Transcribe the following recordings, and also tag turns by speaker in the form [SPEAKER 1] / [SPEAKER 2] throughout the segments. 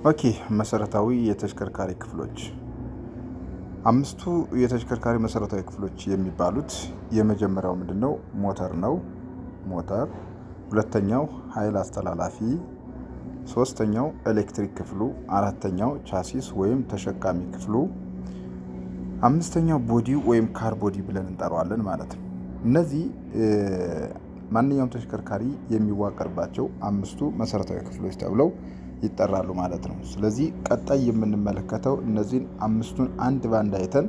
[SPEAKER 1] ኦኬ መሰረታዊ የተሽከርካሪ ክፍሎች አምስቱ የተሽከርካሪ መሰረታዊ ክፍሎች የሚባሉት የመጀመሪያው ምንድነው? ሞተር ነው። ሞተር ሁለተኛው ኃይል አስተላላፊ፣ ሶስተኛው ኤሌክትሪክ ክፍሉ፣ አራተኛው ቻሲስ ወይም ተሸካሚ ክፍሉ፣ አምስተኛው ቦዲ ወይም ካር ቦዲ ብለን እንጠራዋለን ማለት ነው። እነዚህ ማንኛውም ተሽከርካሪ የሚዋቀርባቸው አምስቱ መሰረታዊ ክፍሎች ተብለው ይጠራሉ ማለት ነው። ስለዚህ ቀጣይ የምንመለከተው እነዚህን አምስቱን አንድ ባንድ አይተን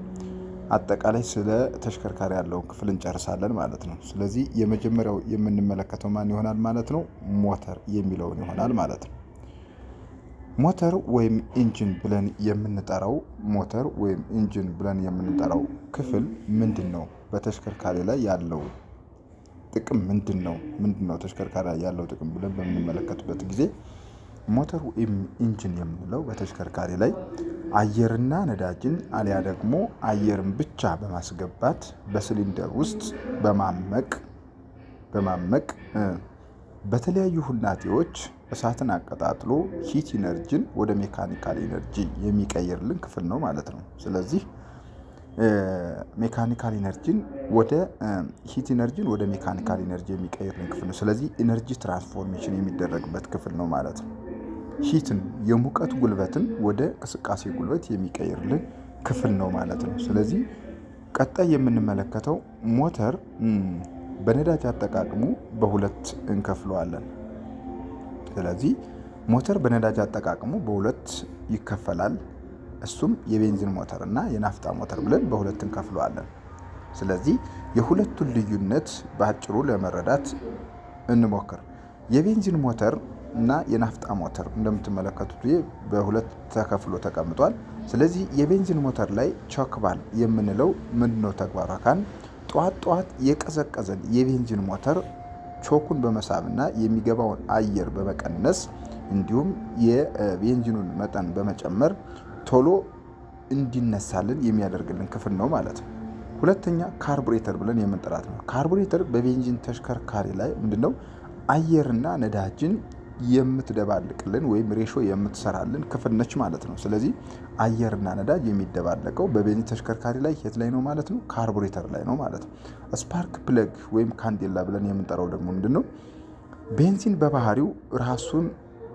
[SPEAKER 1] አጠቃላይ ስለ ተሽከርካሪ ያለውን ክፍል እንጨርሳለን ማለት ነው። ስለዚህ የመጀመሪያው የምንመለከተው ማን ይሆናል ማለት ነው? ሞተር የሚለውን ይሆናል ማለት ነው። ሞተር ወይም ኢንጂን ብለን የምንጠራው ክፍል ምንድነው? በተሽከርካሪ ላይ ያለው ጥቅም ምንድነው? ተሽከርካሪ ላይ ያለው ጥቅም ብለን በምንመለከትበት ጊዜ ሞተር ወይም ኢንጂን የምንለው በተሽከርካሪ ላይ አየርና ነዳጅን አልያ ደግሞ አየርን ብቻ በማስገባት በሲሊንደር ውስጥ በማመቅ በተለያዩ ሁናቴዎች እሳትን አቀጣጥሎ ሂት ኢነርጂን ወደ ሜካኒካል ኢነርጂ የሚቀይርልን ክፍል ነው ማለት ነው። ስለዚህ ሜካኒካል ኢነርጂን ወደ ሂት ኢነርጂን ወደ ሜካኒካል ኢነርጂ የሚቀይርልን ክፍል ነው። ስለዚህ ኢነርጂ ትራንስፎርሜሽን የሚደረግበት ክፍል ነው ማለት ነው። ሂትን የሙቀት ጉልበትን ወደ እንቅስቃሴ ጉልበት የሚቀይርልን ክፍል ነው ማለት ነው። ስለዚህ ቀጣይ የምንመለከተው ሞተር በነዳጅ አጠቃቀሙ በሁለት እንከፍለዋለን። ስለዚህ ሞተር በነዳጅ አጠቃቀሙ በሁለት ይከፈላል። እሱም የቤንዚን ሞተር እና የናፍጣ ሞተር ብለን በሁለት እንከፍለዋለን። ስለዚህ የሁለቱን ልዩነት በአጭሩ ለመረዳት እንሞክር። የቤንዚን ሞተር እና የናፍጣ ሞተር እንደምትመለከቱት በሁለት ተከፍሎ ተቀምጧል። ስለዚህ የቤንዚን ሞተር ላይ ቾክ ቫልቭ የምንለው ምንድነው ተግባሩ? አካል ጧት የቀዘቀዘን የቤንዚን ሞተር ቾኩን በመሳብና የሚገባውን አየር በመቀነስ እንዲሁም የቤንዚኑን መጠን በመጨመር ቶሎ እንዲነሳልን የሚያደርግልን ክፍል ነው ማለት ነው። ሁለተኛ ካርቡሬተር ብለን የምንጠራት ነው። ካርቡሬተር በቤንዚን ተሽከርካሪ ላይ ምንድነው አየርና ነዳጅን የምትደባልቅልን ወይም ሬሾ የምትሰራልን ክፍል ነች ማለት ነው። ስለዚህ አየርና ነዳጅ የሚደባለቀው በቤንዚን ተሽከርካሪ ላይ የት ላይ ነው ማለት ነው? ካርቡሬተር ላይ ነው ማለት ነው። ስፓርክ ፕለግ ወይም ካንዴላ ብለን የምንጠራው ደግሞ ምንድነው? ቤንዚን በባህሪው ራሱን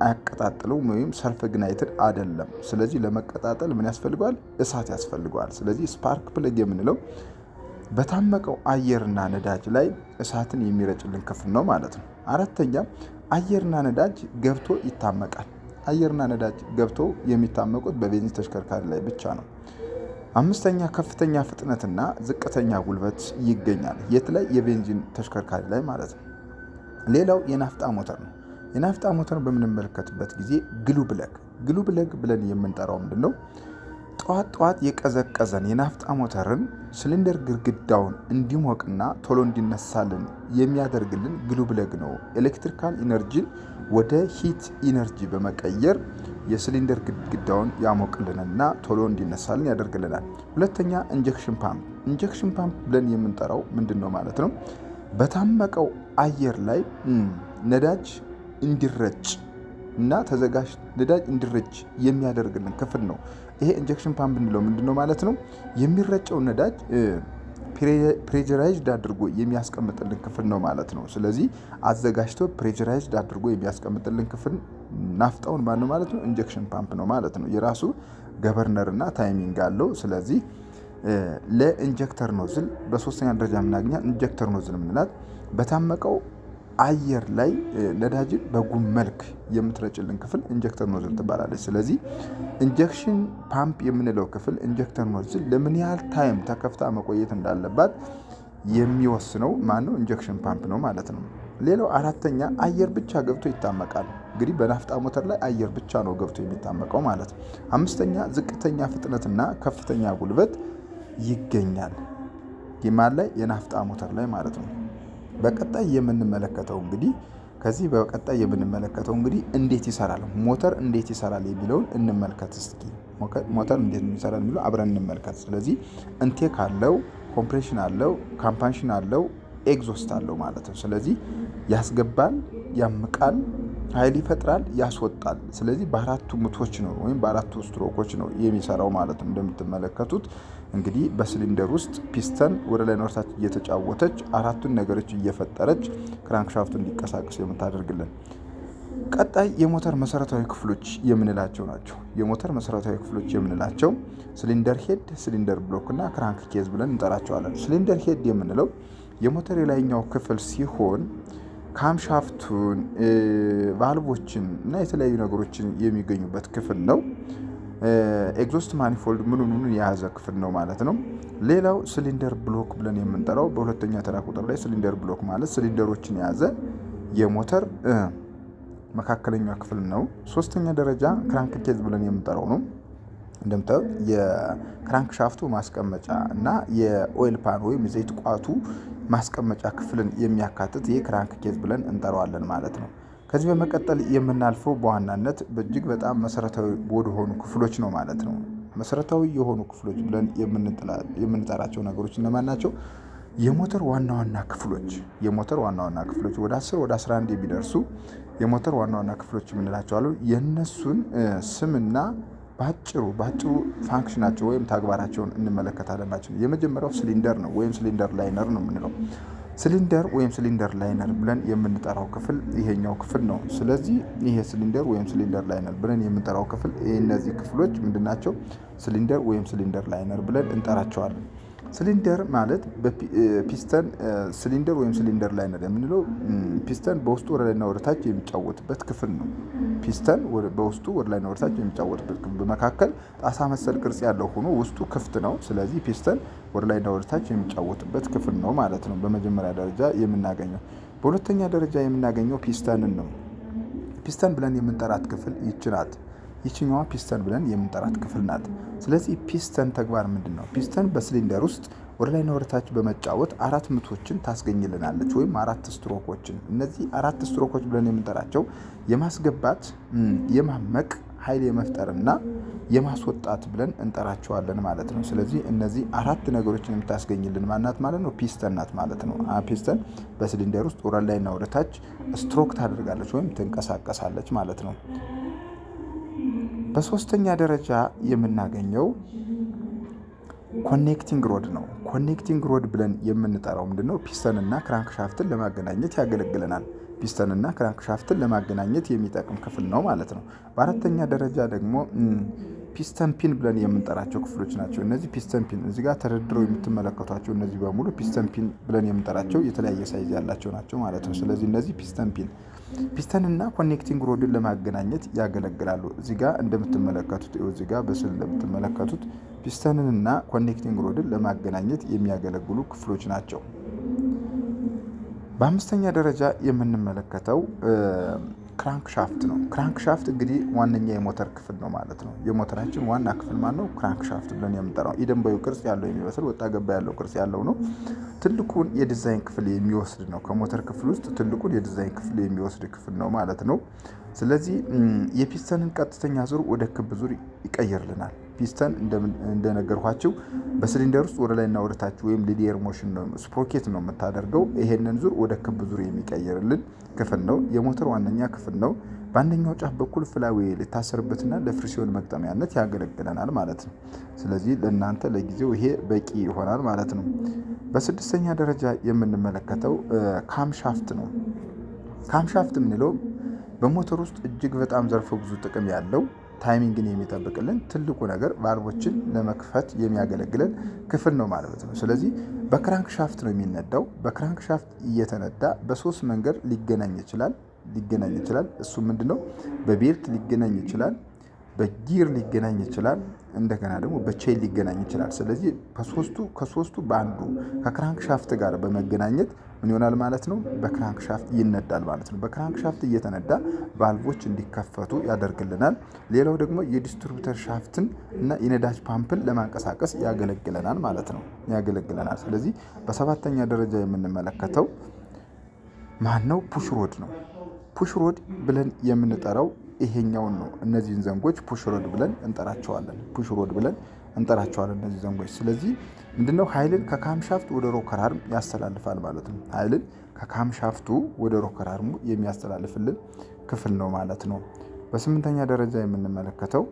[SPEAKER 1] አያቀጣጥለውም ወይም ሰልፍ ግናይትድ አይደለም። ስለዚህ ለመቀጣጠል ምን ያስፈልገዋል? እሳት ያስፈልገዋል። ስለዚህ ስፓርክ ፕለግ የምንለው በታመቀው አየርና ነዳጅ ላይ እሳትን የሚረጭልን ክፍል ነው ማለት ነው። አራተኛ አየርና ነዳጅ ገብቶ ይታመቃል። አየርና ነዳጅ ገብቶ የሚታመቁት በቤንዚን ተሽከርካሪ ላይ ብቻ ነው። አምስተኛ ከፍተኛ ፍጥነትና ዝቅተኛ ጉልበት ይገኛል። የት ላይ? የቤንዚን ተሽከርካሪ ላይ ማለት ነው። ሌላው የናፍጣ ሞተር ነው። የናፍጣ ሞተር በምንመለከትበት ጊዜ ግሉ ብለግ ብለን የምንጠራው ምንድነው? ጧት የቀዘቀዘን የናፍጣ ሞተርን ሲሊንደር ግድግዳውን እንዲሞቅና ቶሎ እንዲነሳልን የሚያደርግልን ግሉ ብለግ ነው። ኤሌክትሪካል ኢነርጂን ወደ ሂት ኢነርጂ በመቀየር የሲሊንደር ግድግዳውን ያሞቅልንና ቶሎ እንዲነሳልን ያደርግልናል። ሁለተኛ ኢንጀክሽን ፓምፕ ብለን የምንጠራው ምንድነው ማለት ነው? በታመቀው አየር ላይ ነዳጅ እንዲረጭ እና ተዘጋጅ ነዳጅ እንዲረጭ የሚያደርግልን ክፍል ነው። ይሄ ኢንጀክሽን ፓምፕ እንለው ምንድነው ማለት ነው? የሚረጨው ነዳጅ ፕሬዠራይዝድ አድርጎ የሚያስቀምጥልን ክፍል ነው ማለት ነው። ስለዚህ አዘጋጅቶ ፕሬዠራይዝድ አድርጎ የሚያስቀምጥልን ክፍል ናፍጣውን ማነው ማለት ነው? ኢንጀክሽን ፓምፕ ነው ማለት ነው። የራሱ ገቨርነር እና ታይሚንግ አለው። ስለዚህ ለኢንጀክተር ኖዝል በሶስተኛ ደረጃ የምናገኛት ኢንጀክተር ኖዝል የምንላት በታመቀው አየር ላይ ነዳጅን በጉም መልክ የምትረጭልን ክፍል ኢንጀክተር ኖዝል ትባላለች። ስለዚህ ኢንጀክሽን ፓምፕ የምንለው ክፍል ኢንጀክተር ኖዝል ለምን ያህል ታይም ተከፍታ መቆየት እንዳለባት የሚወስነው ማነው? ኢንጀክሽን ፓምፕ ነው ማለት ነው። ሌላው አራተኛ አየር ብቻ ገብቶ ይታመቃል። እንግዲህ በናፍጣ ሞተር ላይ አየር ብቻ ነው ገብቶ የሚታመቀው ማለት ነው። አምስተኛ ዝቅተኛ ፍጥነትና ከፍተኛ ጉልበት ይገኛል። የማን ላይ? የናፍጣ ሞተር ላይ ማለት ነው። በቀጣይ የምንመለከተው እንግዲህ እንዴት ይሰራል ሞተር እንዴት ይሰራል የሚለውን እንመልከት። እስኪ ሞተር እንዴት ይሰራል የሚለው አብረን እንመልከት። ስለዚህ ኢንቴክ አለው፣ ኮምፕሬሽን አለው፣ ካምፓንሽን አለው፣ ኤግዞስት አለው ማለት ነው። ስለዚህ ያስገባል፣ ያምቃል፣ ኃይል ይፈጥራል፣ ያስወጣል። ስለዚህ በአራቱ ምቶች ነው ወይም በአራቱ ስትሮኮች ነው የሚሰራው ማለት ነው። እንደምትመለከቱት እንግዲህ በሲሊንደር ውስጥ ፒስተን ወደ ላይ ወርታች እየተጫወተች አራቱን ነገሮች እየፈጠረች ክራንክሻፍቱ እንዲንቀሳቀስ የምታደርግልን። ቀጣይ የሞተር መሰረታዊ ክፍሎች የምንላቸው ናቸው። የሞተር መሰረታዊ ክፍሎች የምንላቸው ሲሊንደር ሄድ፣ ሲሊንደር ብሎክ እና ክራንክ ኬዝ ብለን እንጠራቸዋለን። ሲሊንደር ሄድ የምንለው የሞተር የላይኛው ክፍል ሲሆን ካምሻፍቱን፣ ቫልቮችን እና የተለያዩ ነገሮችን የሚገኙበት ክፍል ነው። ኤግዞስት ማኒፎልድ ምኑን የያዘ ክፍል ነው ማለት ነው። ሌላው ሲሊንደር ብሎክ ብለን የምንጠራው በሁለተኛ ተራ ቁጥር ላይ ሲሊንደር ብሎክ ማለት ሲሊንደሮችን የያዘ የሞተር መካከለኛ ክፍል ነው። ሶስተኛ ደረጃ ክራንክ ኬዝ ብለን የምንጠራው ነው። እንደምታዩት የክራንክ ሻፍቱ ማስቀመጫ እና የኦይል ፓን ወይም የዘይት ቋቱ ማስቀመጫ ክፍልን የሚያካትት ይህ ክራንክ ኬዝ ብለን እንጠራዋለን ማለት ነው። ከዚህ በመቀጠል የምናልፈው በዋናነት በእጅግ በጣም መሰረታዊ ወደሆኑ ክፍሎች ነው ማለት ነው። መሰረታዊ የሆኑ ክፍሎች ብለን የምንጠራቸው ነገሮች እነማን ናቸው? የሞተር ዋና ዋና ክፍሎች ወደ 10 ወደ 11 የሚደርሱ የሞተር ዋና ዋና ክፍሎች የምንላቸው አሉ። የነሱን ስምና ባጭሩ ፋንክሽናቸው ወይም ተግባራቸውን እንመለከታለን ናቸው። የመጀመሪያው ሲሊንደር ነው ወይም ሲሊንደር ላይነር ነው የምንለው። ሲሊንደር ወይም ሲሊንደር ላይነር ብለን የምንጠራው ክፍል ይሄኛው ክፍል ነው። ስለዚህ ይሄ ሲሊንደር ወይም ሲሊንደር ላይነር ብለን የምንጠራው ክፍል እነዚህ ክፍሎች ምንድናቸው? ሲሊንደር ወይም ሲሊንደር ላይነር ብለን እንጠራቸዋለን። ሲሊንደር ማለት ፒስተን ሲሊንደር ወይም ሲሊንደር ላይነር የምንለው ፒስተን በውስጡ ወደ ላይና ወደ ታች የሚጫወትበት ክፍል ነው። ፒስተን በውስጡ ወደ ላይና ወደ ታች የሚጫወትበት ክፍል፣ በመካከል ጣሳ መሰል ቅርጽ ያለው ሆኖ ውስጡ ክፍት ነው። ስለዚህ ፒስተን ወደ ላይና ወደ ታች የሚጫወትበት ክፍል ነው ማለት ነው በመጀመሪያ ደረጃ የምናገኘው። በሁለተኛ ደረጃ የምናገኘው ፒስተንን ነው። ፒስተን ብለን የምንጠራት ክፍል ይች ናት። ይችኛዋ ፒስተን ብለን የምንጠራት ክፍል ናት። ስለዚህ ፒስተን ተግባር ምንድን ነው? ፒስተን በሲሊንደር ውስጥ ወደ ላይና ወደ ታች በመጫወት አራት ምቶችን ታስገኝልናለች ወይም አራት ስትሮኮችን። እነዚህ አራት ስትሮኮች ብለን የምንጠራቸው የማስገባት፣ የማመቅ፣ ኃይል የመፍጠርና የማስወጣት ብለን እንጠራቸዋለን ማለት ነው። ስለዚህ እነዚህ አራት ነገሮችን የምታስገኝልን ማናት ማለት ነው? ፒስተን ናት ማለት ነው። ፒስተን በሲሊንደር ውስጥ ወደ ላይና ወደ ታች ስትሮክ ታደርጋለች ወይም ትንቀሳቀሳለች ማለት ነው። በሶስተኛ ደረጃ የምናገኘው ኮኔክቲንግ ሮድ ነው። ኮኔክቲንግ ሮድ ብለን የምንጠራው ምንድነው? ፒስተንና ክራንክ ሻፍትን ለማገናኘት ያገለግለናል። ፒስተንና ክራንክ ሻፍትን ለማገናኘት የሚጠቅም ክፍል ነው ማለት ነው። በአራተኛ ደረጃ ደግሞ ፒስተን ፒን ብለን የምንጠራቸው ክፍሎች ናቸው። እነዚህ ፒስተን ፒን እዚህ ጋር ተደርድረው የምትመለከቷቸው እነዚህ በሙሉ ፒስተን ፒን ብለን የምንጠራቸው የተለያየ ሳይዝ ያላቸው ናቸው ማለት ነው። ስለዚህ እነዚህ ፒስተን እና ኮኔክቲንግ ሮድን ለማገናኘት ያገለግላሉ። እዚህ ጋር እንደምትመለከቱት እዚህ ጋር በስዕል እንደምትመለከቱት ፒስተንን እና ኮኔክቲንግ ሮድን ለማገናኘት የሚያገለግሉ ክፍሎች ናቸው። በአምስተኛ ደረጃ የምንመለከተው ክራንክ ሻፍት ነው። ክራንክ ሻፍት እንግዲህ ዋነኛ የሞተር ክፍል ነው ማለት ነው። የሞተራችን ዋና ክፍል ማለት ነው ክራንክ ሻፍት ብለን የምንጠራው ኢደንባዩ ቅርጽ ያለው የሚመስል ወጣ ገባ ያለው ቅርጽ ያለው ነው። ትልቁን የዲዛይን ክፍል የሚወስድ ነው። ከሞተር ክፍል ውስጥ ትልቁን የዲዛይን ክፍል የሚወስድ ክፍል ነው ማለት ነው። ስለዚህ የፒስተንን ቀጥተኛ ዙር ወደ ክብ ዙር ይቀይርልናል። ፒስተን እንደነገርኳችሁ በሲሊንደር ውስጥ ወደ ላይና ወደ ታች ወይም ሊኒየር ሞሽን ነው ስፕሮኬት ነው የምታደርገው። ይሄንን ዙር ወደ ክብ ዙር የሚቀይርልን ክፍል ነው። የሞተር ዋነኛ ክፍል ነው። በአንደኛው ጫፍ በኩል ፍላዌል ሊታሰርበትና ለፍሪሲዮን መግጠሚያነት ያገለግለናል ማለት ነው። ስለዚህ ለእናንተ ለጊዜው ይሄ በቂ ይሆናል ማለት ነው። በስድስተኛ ደረጃ የምንመለከተው ካምሻፍት ነው። ካምሻፍት የምንለው በሞተር ውስጥ እጅግ በጣም ዘርፈ ብዙ ጥቅም ያለው ታይሚንግን የሚጠብቅልን ትልቁ ነገር ቫልቮችን ለመክፈት የሚያገለግለን ክፍል ነው ማለት ነው። ስለዚህ በክራንክ ሻፍት ነው የሚነዳው። በክራንክ ሻፍት እየተነዳ በሶስት መንገድ ሊገናኝ ይችላል። እሱ ምንድነው? በቤልት ሊገናኝ ይችላል፣ በጊር ሊገናኝ ይችላል፣ እንደገና ደግሞ በቼን ሊገናኝ ይችላል። ስለዚህ ከሶስቱ በአንዱ ከክራንክ ሻፍት ጋር በመገናኘት ምን ይሆናል ማለት ነው? በክራንክ ሻፍት ይነዳል ማለት ነው። በክራንክ ሻፍት እየተነዳ ቫልቮች እንዲከፈቱ ያደርግልናል። ሌላው ደግሞ የዲስትሪቢዩተር ሻፍትን እና የነዳጅ ፓምፕን ለማንቀሳቀስ ያገለግለናል ማለት ነው። ስለዚህ በሰባተኛ ደረጃ የምንመለከተው ማነው? ፑሽ ሮድ ነው። ፑሽ ሮድ ብለን የምንጠራው ይሄኛውን ነው። እነዚህን ዘንጎች ፑሽ ሮድ ብለን እንጠራቸዋለን። እነዚህ ዘንጎች ስለዚህ ምንድነው? ኃይልን ከካምሻፍት ወደ ሮከር አርም ያስተላልፋል ማለት ነው። ኃይልን ከካምሻፍቱ ወደ ሮከር አርሙ የሚያስተላልፍልን ክፍል ነው ማለት ነው። በስምንተኛ ደረጃ የምንመለከተው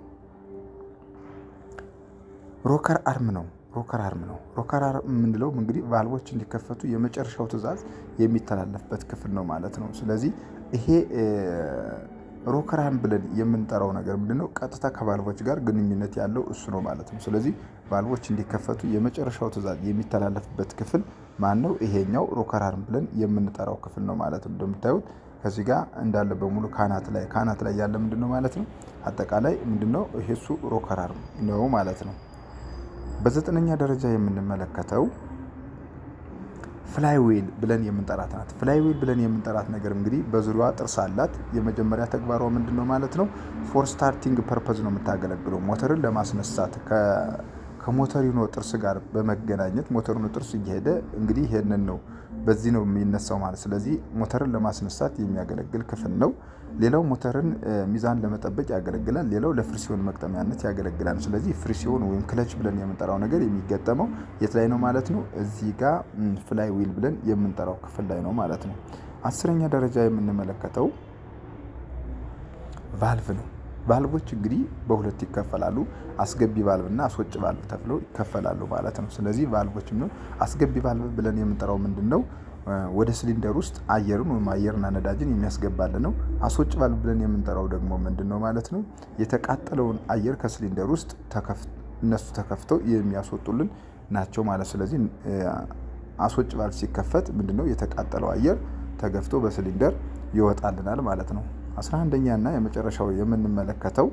[SPEAKER 1] ሮከር አርም ነው። ሮከር አርም የምንለው እንግዲህ ቫልቮች እንዲከፈቱ የመጨረሻው ትዕዛዝ የሚተላለፍበት ክፍል ነው ማለት ነው። ስለዚህ ይሄ ሮከር አርም ብለን የምንጠራው ነገር ምንድነው? ቀጥታ ከቫልቮች ጋር ግንኙነት ያለው እሱ ነው ማለት ነው። ስለዚህ ቫልቮች እንዲከፈቱ የመጨረሻው ትዕዛዝ የሚተላለፍበት ክፍል ማነው? ይሄኛው ሮከር አርም ብለን የምንጠራው ክፍል ነው ማለት ነው። እንደምታዩት ከዚህ ጋር እንዳለ በሙሉ ካናት ላይ ያለ ምንድነው ማለት ነው? አጠቃላይ ምንድነው? ይሄ እሱ ሮከር አርም ነው ማለት ነው። በዘጠነኛ ደረጃ የምንመለከተው ፍላይዊል ብለን የምንጠራት ናት። ፍላይዊል ብለን የምንጠራት ነገር እንግዲህ በዙሪያዋ ጥርስ አላት። የመጀመሪያ ተግባሯ ምንድነው ማለት ነው? ፎር ስታርቲንግ ፐርፐዝ ነው የምታገለግለው። ሞተርን ለማስነሳት ከሞተሪኖ ጥርስ ጋር በመገናኘት ሞተሪኖ ጥርስ እየሄደ እንግዲህ ይሄንን ነው በዚህ ነው የሚነሳው ማለት። ስለዚህ ሞተርን ለማስነሳት የሚያገለግል ክፍል ነው። ሌላው ሞተርን ሚዛን ለመጠበቅ ያገለግላል። ሌላው ለፍሪሲዮን መቅጠሚያነት ያገለግላል። ስለዚህ ፍሪሲዮን ወይም ክለች ብለን የምንጠራው ነገር የሚገጠመው የት ላይ ነው ማለት ነው? እዚህ ጋር ፍላይ ዊል ብለን የምንጠራው ክፍል ላይ ነው ማለት ነው። አስረኛ ደረጃ የምንመለከተው ቫልቭ ነው። ቫልቮች እንግዲህ በሁለት ይከፈላሉ። አስገቢ ቫልቭ እና አስወጭ ቫልቭ ተብለው ይከፈላሉ ማለት ነው። ስለዚህ ቫልቮችም ነው አስገቢ ቫልቭ ብለን የምንጠራው ምንድነው? ወደ ሲሊንደር ውስጥ አየርን ወይም አየርና ነዳጅን የሚያስገባልን ነው። አስወጭ ቫልቭ ብለን የምንጠራው ደግሞ ምንድነው ማለት ነው? የተቃጠለውን አየር ከሲሊንደር ውስጥ እነሱ ተከፍተው የሚያስወጡልን ናቸው ማለት። ስለዚህ አስወጭ ቫልቭ ሲከፈት ምንድነው? የተቃጠለው አየር ተገፍቶ በሲሊንደር ይወጣልናል ማለት ነው። 11ኛ እና የመጨረሻው የምንመለከተው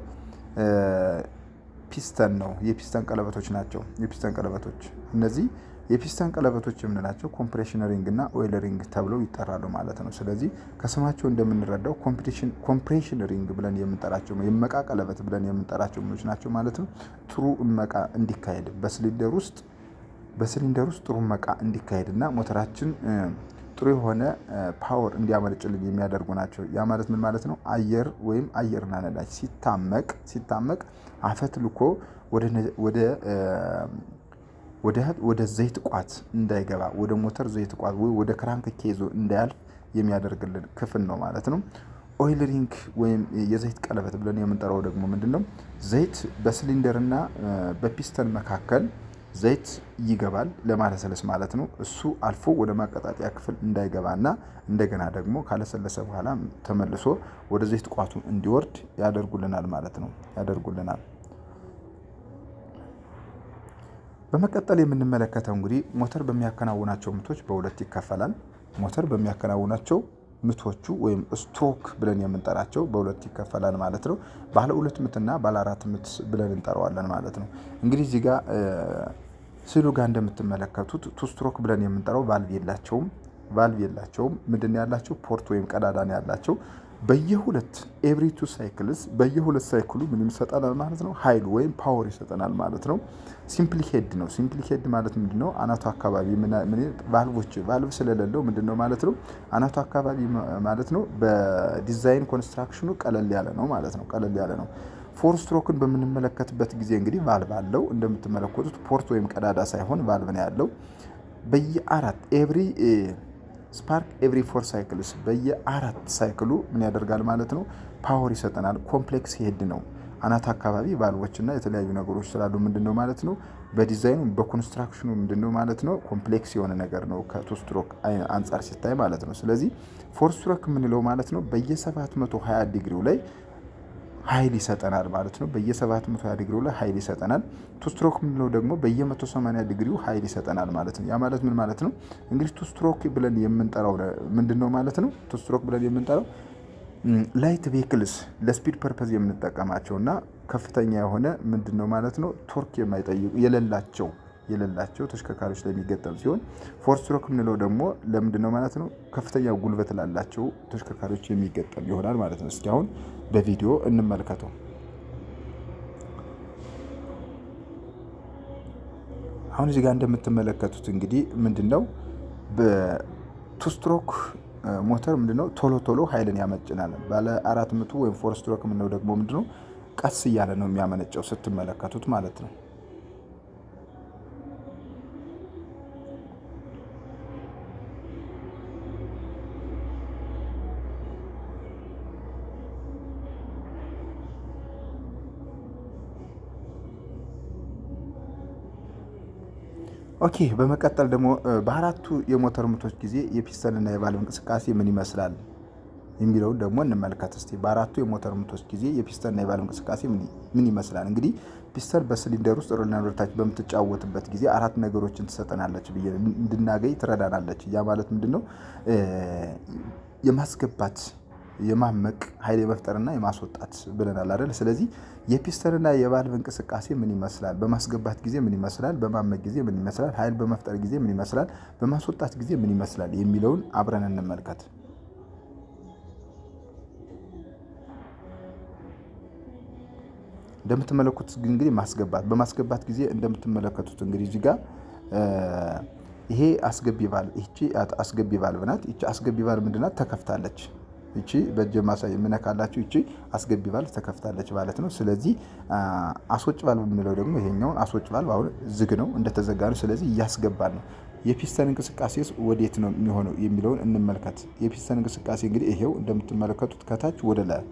[SPEAKER 1] ፒስተን ነው። የፒስተን ቀለበቶች ናቸው። የፒስተን ቀለበቶች እነዚህ የፒስተን ቀለበቶች የምንላቸው ኮምፕሬሽን ሪንግ እና ኦይል ሪንግ ተብለው ይጠራሉ ማለት ነው። ስለዚህ ከስማቸው እንደምንረዳው ኮምፕሬሽን ሪንግ ብለን የምንጠራቸው የመቃ ቀለበት ብለን የምንጠራቸው ምኖች ናቸው ማለት ነው። ጥሩ እመቃ እንዲካሄድ በሲሊንደር ውስጥ ጥሩ እመቃ እንዲካሄድ እና ሞተራችን ጥሩ የሆነ ፓወር እንዲያመነጭልን የሚያደርጉ ናቸው። ያ ማለት ምን ማለት ነው? አየር ወይም አየርና ነዳጅ ሲታመቅ አፈት ልኮ ወደ ዘይት ቋት እንዳይገባ ወደ ሞተር ዘይት ቋት ወይ ወደ ክራንክ ኬዞ እንዳያልፍ የሚያደርግልን ክፍል ነው ማለት ነው። ኦይል ሪንግ ወይም የዘይት ቀለበት ብለን የምንጠራው ደግሞ ምንድነው? ዘይት በሲሊንደርና በፒስተን መካከል ዘይት ይገባል ለማለሰለስ ማለት ነው። እሱ አልፎ ወደ ማቀጣጠያ ክፍል እንዳይገባና እንደገና ደግሞ ካለሰለሰ በኋላ ተመልሶ ወደ ዘይት ቋቱ እንዲወርድ ያደርጉልናል ማለት ነው። በመቀጠል የምንመለከተው እንግዲህ ሞተር በሚያከናውናቸው ምቶች በሁለት ይከፈላል። ሞተር በሚያከናውናቸው ምቶቹ ወይም ስትሮክ ብለን የምንጠራቸው በሁለት ይከፈላል ማለት ነው። ባለ 2 ምትና ባለ 4 ምት ብለን እንጠራዋለን ማለት ነው። እንግዲህ እዚህ ጋር ስሉ ጋር እንደምትመለከቱት ቱ ስትሮክ ብለን የምንጠራው ቫልቭ የላቸውም። ምንድን ያላቸው? ፖርት ወይም ቀዳዳ ነው ያላቸው። በየሁለት ኤቭሪ ቱ ሳይክልስ በየሁለት ሳይክሉ ምን ይሰጠናል ማለት ነው? ኃይል ወይም ፓወር ይሰጠናል ማለት ነው። ሲምፕሊ ሄድ ነው። ሲምፕሊ ሄድ ማለት ምንድነው? አናቱ አካባቢ ቫልቭ ስለሌለው ምንድነው ማለት ነው? አናቱ አካባቢ ማለት ነው። በዲዛይን ኮንስትራክሽኑ ቀለል ያለ ነው ማለት ነው። ፎር ስትሮክን በምንመለከትበት ጊዜ እንግዲህ ቫልቭ አለው። እንደምትመለከቱት ፖርት ወይም ቀዳዳ ሳይሆን ቫልቭ ነው ያለው። በየአራት ስፓርክ ኤቭሪ 4 ሳይክልስ በየአራት ሳይክሉ ምን ያደርጋል ማለት ነው? ፓወር ይሰጠናል። ኮምፕሌክስ ሄድ ነው። አናት አካባቢ ቫልቮች እና የተለያዩ ነገሮች ስላሉ ምንድነው ማለት ነው? በዲዛይኑ በኮንስትራክሽኑ ምንድነው ማለት ነው? ኮምፕሌክስ የሆነ ነገር ነው ከቱ ስትሮክ አንጻር ሲታይ ማለት ነው። ስለዚህ ፎር ስትሮክ የምንለው ማለት ነው በየ720 ዲግሪው ላይ ኃይል ይሰጠናል ማለት ነው። በየ720 ዲግሪው ላይ ኃይል ይሰጠናል። ቱ ስትሮክ የምንለው ደግሞ በየ180 ዲግሪው ኃይል ይሰጠናል ማለት ነው። ያ ማለት ምን ማለት ነው? እንግዲህ ቱ ስትሮክ ብለን የምንጠራው ምንድነው ማለት ነው? ቱ ስትሮክ ብለን የምንጠራው ላይት ቬሂክልስ ለስፒድ ፐርፐዝ የምንጠቀማቸውና ከፍተኛ የሆነ ምንድነው ማለት ነው? ቶርክ የማይጠይቁ የሌላቸው ተሽከርካሪዎች ላይ የሚገጠም ሲሆን ፎር ስትሮክ የምንለው ደግሞ ለምንድነው ማለት ነው? ከፍተኛ ጉልበት ላላቸው ተሽከርካሪዎች የሚገጠም ይሆናል ማለት ነው። እስኪ አሁን በቪዲዮ እንመልከተው። አሁን እዚህ ጋር እንደምትመለከቱት እንግዲህ ምንድነው በቱ ስትሮክ ሞተር ምንድነው ቶሎ ኃይልን ያመጭናል። ባለ 4 ምቱ ወይም ፎር ስትሮክ የምንለው ደግሞ ምንድነው ቀስ እያለ ነው የሚያመነጨው ስትመለከቱት ማለት ነው። ኦኬ በመቀጠል ደግሞ በአራቱ የሞተር ምቶች ጊዜ የፒስተንና የቫልቭ እንቅስቃሴ ምን ይመስላል የሚለውን ደግሞ እንመልከት እስቲ። በአራቱ የሞተር ምቶች ጊዜ የፒስተንና የቫልቭ እንቅስቃሴ ምን ይመስላል? እንግዲህ ፒስተን በሲሊንደር ውስጥ ወደና ወደታች በምትጫወትበት ጊዜ አራት ነገሮችን ትሰጠናለች ብዬ እንድናገኝ ትረዳናለች። ያ ማለት ምንድነው? የማስገባት፣ የማመቅ፣ ኃይል የመፍጠርና የማስወጣት ብለናል አይደል? ስለዚህ የፒስተንና የቫልቭ እንቅስቃሴ ምን ይመስላል? በማስገባት ጊዜ ምን ይመስላል? በማመቅ ጊዜ ምን ይመስላል? ኃይል በመፍጠር ጊዜ ምን ይመስላል? በማስወጣት ጊዜ ምን ይመስላል የሚለውን አብረን እንመልከት። እንደምትመለከቱት እንግዲህ በማስገባት ጊዜ እንደምትመለከቱት እንግዲህ እዚህ ጋር ይሄ አስገቢ ቫልቭ፣ ይቺ አስገቢ ቫልቭ ናት። ይቺ አስገቢ ቫልቭ ምንድን ናት? ተከፍታለች። ይቺ በእጅ ማሳይ የምነካላችሁ ይቺ አስገቢ ቫልቭ ተከፍታለች ማለት ነው። ስለዚህ አስወጭ ቫልቭ የምንለው ደግሞ ይሄኛውን አስወጭ ቫልቭ አሁን ዝግ ነው፣ እንደተዘጋ ነው። ስለዚህ እያስገባን ነው። የፒስተን እንቅስቃሴስ ወዴት ነው የሚሆነው የሚለውን እንመልከት። የፒስተን እንቅስቃሴ እንግዲህ ይሄው እንደምትመለከቱት ከታች ወደ ላይ፣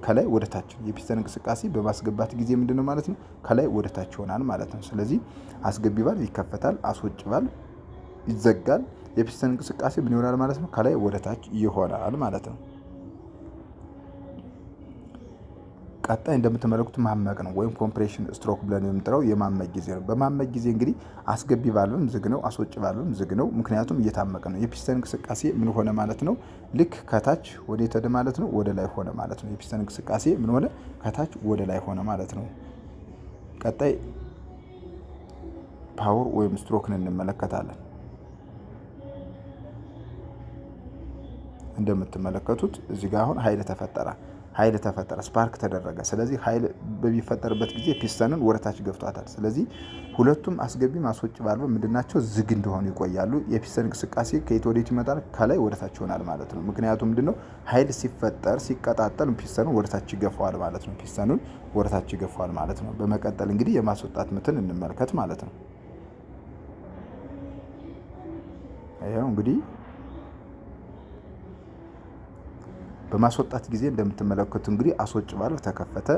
[SPEAKER 1] ከላይ ወደ ታች። የፒስተን እንቅስቃሴ በማስገባት ጊዜ ምንድነው ማለት ነው? ከላይ ወደ ታች ይሆናል ማለት ነው። ስለዚህ አስገቢ ቫልቭ ይከፈታል፣ አስወጭ ቫልቭ ይዘጋል። የፒስተን እንቅስቃሴ ምን ይሆናል ማለት ነው? ከላይ ወደ ታች ይሆናል ማለት ነው። ቀጣይ እንደምትመለከቱት ማመቅ ነው ወይም ኮምፕሬሽን ስትሮክ ብለን የምንጠራው የማመቅ ጊዜ ነው። በማመቅ ጊዜ እንግዲህ አስገቢ ቫልቭም ዝግ ነው፣ አስወጭ ቫልቭም ዝግ ነው። ምክንያቱም እየታመቀ ነው። የፒስተን እንቅስቃሴ ምን ሆነ ማለት ነው? ልክ ከታች ወደ ተደ ማለት ነው ወደ ላይ ሆነ ማለት ነው። የፒስተን እንቅስቃሴ ምን ሆነ? ከታች ወደ ላይ ሆነ ማለት ነው። ቀጣይ ፓወር ወይም ስትሮክን እንመለከታለን። እንደምትመለከቱት እዚህ ጋር አሁን ኃይል ተፈጠረ፣ ስፓርክ ተደረገ። ስለዚህ ኃይል በሚፈጠርበት ጊዜ ፒስተንን ወደታች ገፍቷታል። ስለዚህ ሁለቱም አስገቢም አስወጭ ቫልቭ ምንድናቸው? ዝግ እንደሆኑ ይቆያሉ። የፒስተን እንቅስቃሴ ከየት ወዴት ይመጣል? ከላይ ወደታች ይሆናል ማለት ነው። ምክንያቱም ምንድነው? ኃይል ሲፈጠር ሲቀጣጠል ፒስተኑን ወደታች ይገፋዋል ማለት ነው። ፒስተኑን ወደታች ይገፋዋል ማለት ነው። በመቀጠል እንግዲህ የማስወጣት ምትን እንመልከት ማለት ነው። ይሄው እንግዲህ በማስወጣት ጊዜ እንደምትመለከቱ እንግዲህ አስወጭ ቫልቭ ተከፈተ፣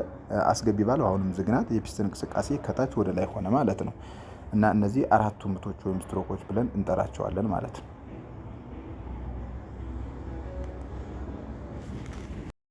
[SPEAKER 1] አስገቢ ቫልቭ አሁንም ዝግ ናት። የፒስተን እንቅስቃሴ ከታች ወደ ላይ ሆነ ማለት ነው። እና እነዚህ አራቱ ምቶች ወይም ስትሮኮች ብለን እንጠራቸዋለን ማለት ነው።